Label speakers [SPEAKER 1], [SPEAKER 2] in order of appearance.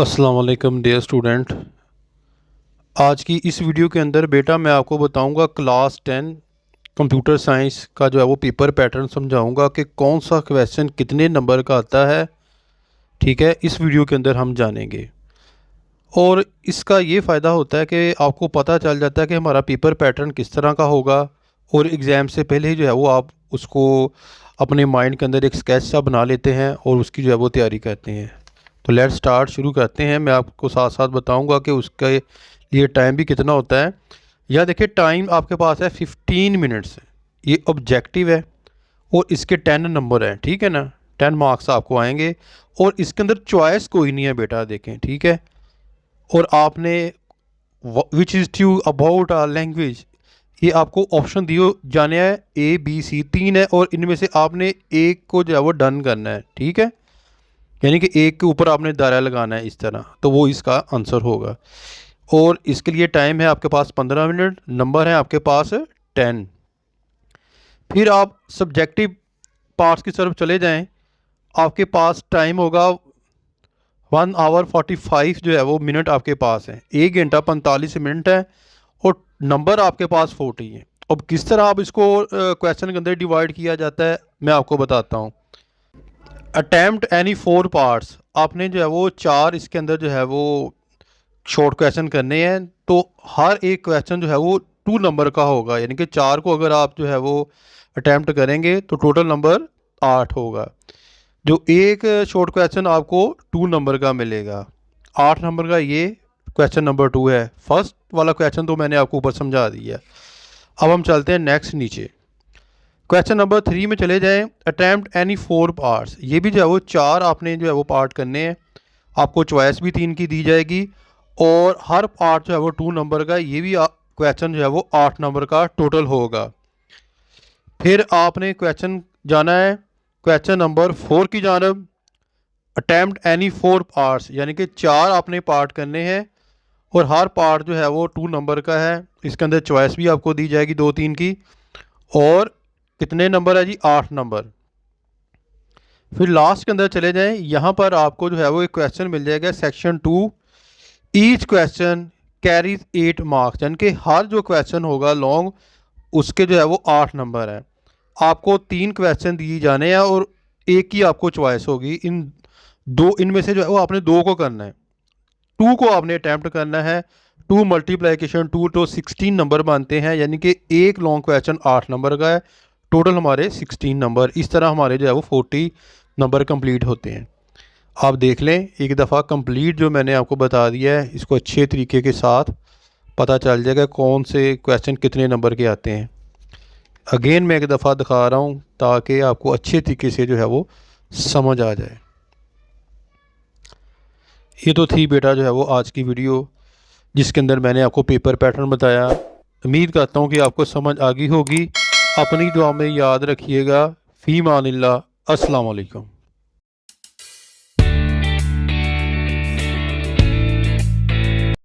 [SPEAKER 1] अस्सलाम वालेकुम dear student. आज की इस वीडियो के अंदर बेटा मैं आपको बताऊंगा क्लास 10 कंप्यूटर साइंस का जो है वो पेपर पैटर्न समझाऊंगा कि कौन सा क्वेश्चन कितने नंबर का आता है। ठीक है, इस वीडियो के अंदर हम जानेंगे और इसका ये फ़ायदा होता है कि आपको पता चल जाता है कि हमारा पेपर पैटर्न किस तरह का होगा और एग्ज़ाम से पहले ही जो है वो आप उसको अपने माइंड के अंदर एक स्केच सा बना लेते हैं और उसकी जो है वो तैयारी करते हैं। तो लेट्स स्टार्ट, शुरू करते हैं। मैं आपको साथ साथ बताऊंगा कि उसके लिए टाइम भी कितना होता है। या देखिए, टाइम आपके पास है 15 मिनट्स। ये ऑब्जेक्टिव है और इसके 10 नंबर हैं, ठीक है ना। 10 मार्क्स आपको आएंगे और इसके अंदर चॉइस कोई नहीं है बेटा, देखें, ठीक है। और आपने which is true about our language, ये आपको ऑप्शन दिए जाने हैं A B C 3 है और इनमें से आपने एक को जो है वो डन करना है, ठीक है। यानी कि एक के ऊपर आपने दायरा लगाना है इस तरह, तो वो इसका आंसर होगा। और इसके लिए टाइम है आपके पास 15 मिनट, नंबर है आपके पास 10। फिर आप सब्जेक्टिव पार्ट्स की तरफ चले जाएं, आपके पास टाइम होगा 1 आवर 45 जो है वो मिनट आपके पास है, 1 घंटा 45 मिनट है और नंबर आपके पास 40 है। अब किस तरह आप इसको क्वेश्चन के अंदर डिवाइड किया जाता है मैं आपको बताता हूँ। अटैम्प्ट एनी 4 पार्ट्स, आपने जो है वो 4 इसके अंदर जो है वो शॉर्ट क्वेश्चन करने हैं। तो हर एक क्वेश्चन जो है वो 2 नंबर का होगा, यानी कि 4 को अगर आप जो है वो अटैम्प्ट करेंगे तो टोटल नंबर 8 होगा। जो एक शॉर्ट क्वेश्चन आपको 2 नंबर का मिलेगा, 8 नंबर का ये क्वेश्चन नंबर 2 है। फर्स्ट वाला क्वेश्चन तो मैंने आपको ऊपर समझा दिया। अब हम चलते हैं नेक्स्ट नीचे, क्वेश्चन नंबर 3 में चले जाएं। अटैम्प्ट एनी 4 पार्ट्स, ये भी जो है वो 4 आपने जो है वो पार्ट करने हैं। आपको चॉइस भी 3 की दी जाएगी और हर पार्ट जो है वो 2 नंबर का, ये भी क्वेश्चन जो है वो 8 नंबर का टोटल होगा। फिर आपने क्वेश्चन जाना है क्वेश्चन नंबर 4 की जानब। अटैम्प्ट एनी 4 पार्ट्स, यानी कि 4 आपने पार्ट करने हैं और हर पार्ट जो है वो 2 नंबर का है। इसके अंदर चॉइस भी आपको दी जाएगी 2-3 की। और कितने नंबर है जी? 8 नंबर। फिर लास्ट के अंदर चले जाएं, यहाँ पर आपको जो है वो एक क्वेश्चन मिल जाएगा section 2। Each question carries 8 marks, यानी कि हर जो क्वेश्चन होगा लॉन्ग उसके जो है वो 8 नंबर है। आपको 3 क्वेश्चन दिए जाने हैं और एक ही आपको चॉइस होगी। इनमें से जो है वो आपने 2 को करना है, 2 को आपने अटैम्प्ट करना है। 2 मल्टीप्लिकेशन 2 तो 16 नंबर बनते हैं, यानी कि एक लॉन्ग क्वेश्चन 8 नंबर का है। टोटल हमारे 16 नंबर। इस तरह हमारे जो है वो 40 नंबर कंप्लीट होते हैं। आप देख लें एक दफ़ा कंप्लीट जो मैंने आपको बता दिया है, इसको अच्छे तरीके के साथ पता चल जाएगा कौन से क्वेश्चन कितने नंबर के आते हैं। अगेन मैं एक दफ़ा दिखा रहा हूँ ताकि आपको अच्छे तरीके से जो है वो समझ आ जाए। ये तो थी बेटा जो है वो आज की वीडियो, जिसके अंदर मैंने आपको पेपर पैटर्न बताया। उम्मीद करता हूँ कि आपको समझ आ गई होगी। अपनी दुआ में याद रखिएगा। फ़ी मानिल्लाह। अस्सलाम वालेकुम।